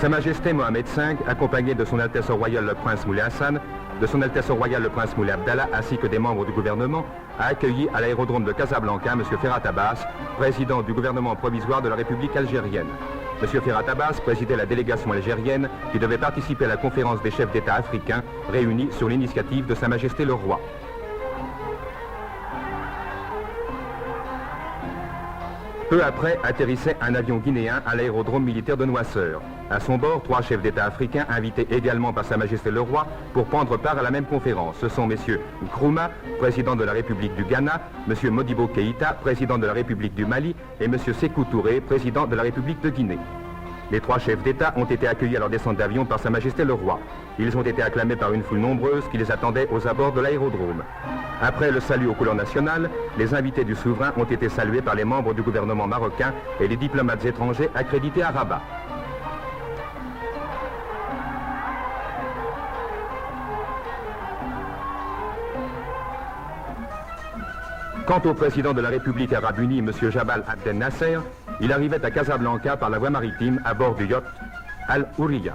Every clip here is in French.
Sa Majesté Mohamed V, accompagné de son Altesse Royale le Prince Moulay Hassan, de son Altesse Royale le Prince Moulay Abdallah, ainsi que des membres du gouvernement, a accueilli à l'aérodrome de Casablanca M. Ferhat Abbas, président du gouvernement provisoire de la République algérienne. M. Ferhat Abbas présidait la délégation algérienne qui devait participer à la conférence des chefs d'État africains réunis sur l'initiative de Sa Majesté le Roi. Peu après, atterrissait un avion guinéen à l'aérodrome militaire de Noisseur. À son bord, 3 chefs d'État africains invités également par Sa Majesté le Roi pour prendre part à la même conférence. Ce sont messieurs Nkrumah, président de la République du Ghana, monsieur Modibo Keïta, président de la République du Mali, et monsieur Sékou Touré, président de la République de Guinée. Les 3 chefs d'État ont été accueillis à leur descente d'avion par Sa Majesté le Roi. Ils ont été acclamés par une foule nombreuse qui les attendait aux abords de l'aérodrome. Après le salut aux couleurs nationales, les invités du souverain ont été salués par les membres du gouvernement marocain et les diplomates étrangers accrédités à Rabat. Quant au président de la République arabe unie, M. Jabal Abdel Nasser, il arrivait à Casablanca par la voie maritime à bord du yacht Al-Houriya.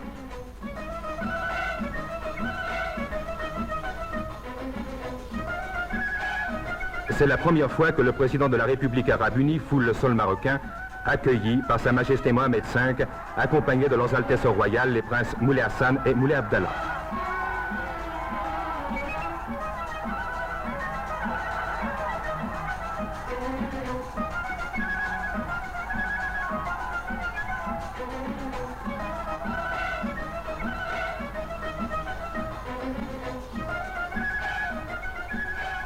C'est la première fois que le président de la République arabe unie foule le sol marocain, accueilli par Sa Majesté Mohamed V, accompagné de leurs Altesses royales, les princes Moulay Hassan et Moulay Abdallah.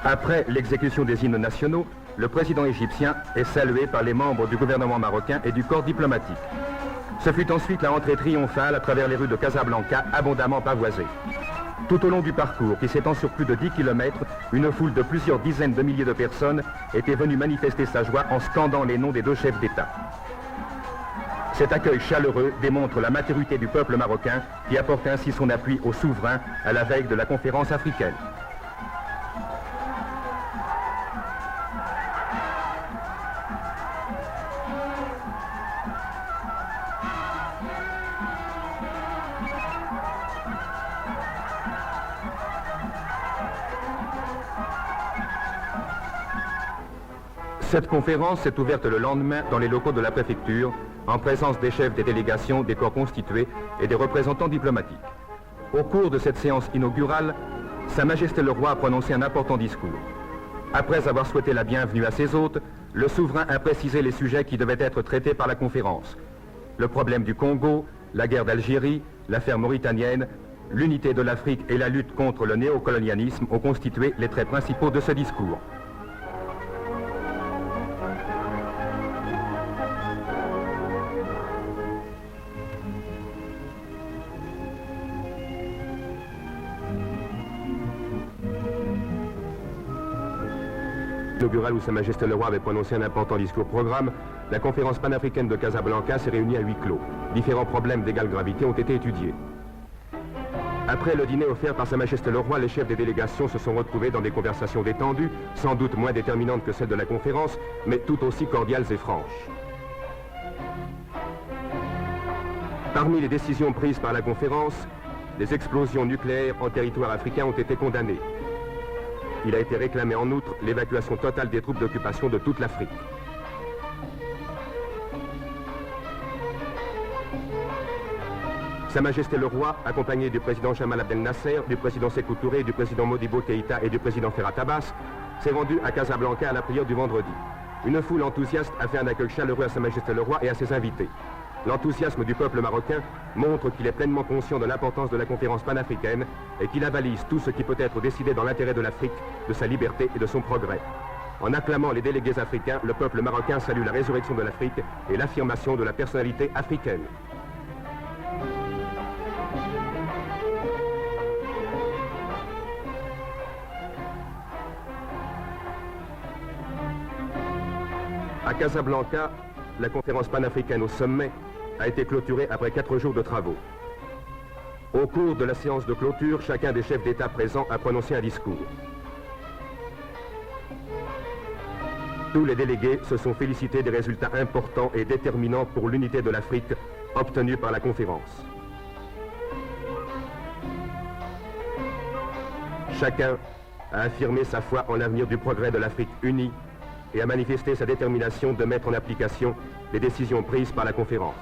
Après l'exécution des hymnes nationaux, le président égyptien est salué par les membres du gouvernement marocain et du corps diplomatique. Ce fut ensuite la rentrée triomphale à travers les rues de Casablanca, abondamment pavoisées. Tout au long du parcours, qui s'étend sur plus de 10 km, une foule de plusieurs dizaines de milliers de personnes était venue manifester sa joie en scandant les noms des 2 chefs d'État. Cet accueil chaleureux démontre la maturité du peuple marocain qui apporte ainsi son appui au souverain à la veille de la conférence africaine. Cette conférence s'est ouverte le lendemain dans les locaux de la préfecture, en présence des chefs des délégations, des corps constitués et des représentants diplomatiques. Au cours de cette séance inaugurale, Sa Majesté le Roi a prononcé un important discours. Après avoir souhaité la bienvenue à ses hôtes, le souverain a précisé les sujets qui devaient être traités par la conférence. Le problème du Congo, la guerre d'Algérie, l'affaire mauritanienne, l'unité de l'Afrique et la lutte contre le néocolonialisme ont constitué les traits principaux de ce discours. Inaugurale où Sa Majesté le Roi avait prononcé un important discours programme, la conférence panafricaine de Casablanca s'est réunie à huis clos. Différents problèmes d'égale gravité ont été étudiés. Après le dîner offert par Sa Majesté le Roi, les chefs des délégations se sont retrouvés dans des conversations détendues, sans doute moins déterminantes que celles de la conférence, mais tout aussi cordiales et franches. Parmi les décisions prises par la conférence, les explosions nucléaires en territoire africain ont été condamnées. Il a été réclamé en outre l'évacuation totale des troupes d'occupation de toute l'Afrique. Sa Majesté le Roi, accompagné du président Jamal Abdel Nasser, du président Sékou Touré, du président Modibo Keïta et du président Ferhat Abbas, s'est rendu à Casablanca à la prière du vendredi. Une foule enthousiaste a fait un accueil chaleureux à Sa Majesté le Roi et à ses invités. L'enthousiasme du peuple marocain montre qu'il est pleinement conscient de l'importance de la conférence panafricaine et qu'il avalise tout ce qui peut être décidé dans l'intérêt de l'Afrique, de sa liberté et de son progrès. En acclamant les délégués africains, le peuple marocain salue la résurrection de l'Afrique et l'affirmation de la personnalité africaine. À Casablanca, la conférence panafricaine au sommet a été clôturée après 4 jours de travaux. Au cours de la séance de clôture, chacun des chefs d'État présents a prononcé un discours. Tous les délégués se sont félicités des résultats importants et déterminants pour l'unité de l'Afrique obtenus par la conférence. chacun à affirmer sa foi en l'avenir du progrès de l'Afrique unie et à manifester sa détermination de mettre en application les décisions prises par la conférence.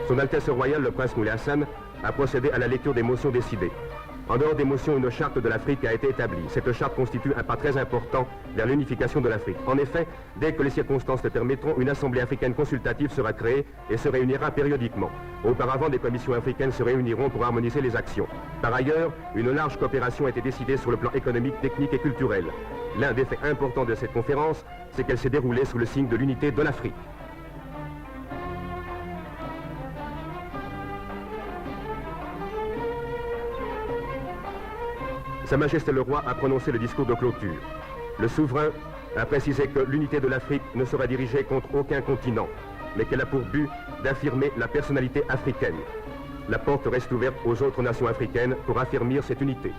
Son Altesse royale, le prince Moulay Hassan, a procédé à la lecture des motions décidées. En dehors des motions, une charte de l'Afrique a été établie. Cette charte constitue un pas très important vers l'unification de l'Afrique. En effet, dès que les circonstances le permettront, une assemblée africaine consultative sera créée et se réunira périodiquement. Auparavant, des commissions africaines se réuniront pour harmoniser les actions. Par ailleurs, une large coopération a été décidée sur le plan économique, technique et culturel. L'un des faits importants de cette conférence, c'est qu'elle s'est déroulée sous le signe de l'unité de l'Afrique. Sa Majesté le Roi a prononcé le discours de clôture. Le souverain a précisé que l'unité de l'Afrique ne sera dirigée contre aucun continent, mais qu'elle a pour but d'affirmer la personnalité africaine. La porte reste ouverte aux autres nations africaines pour affirmer cette unité.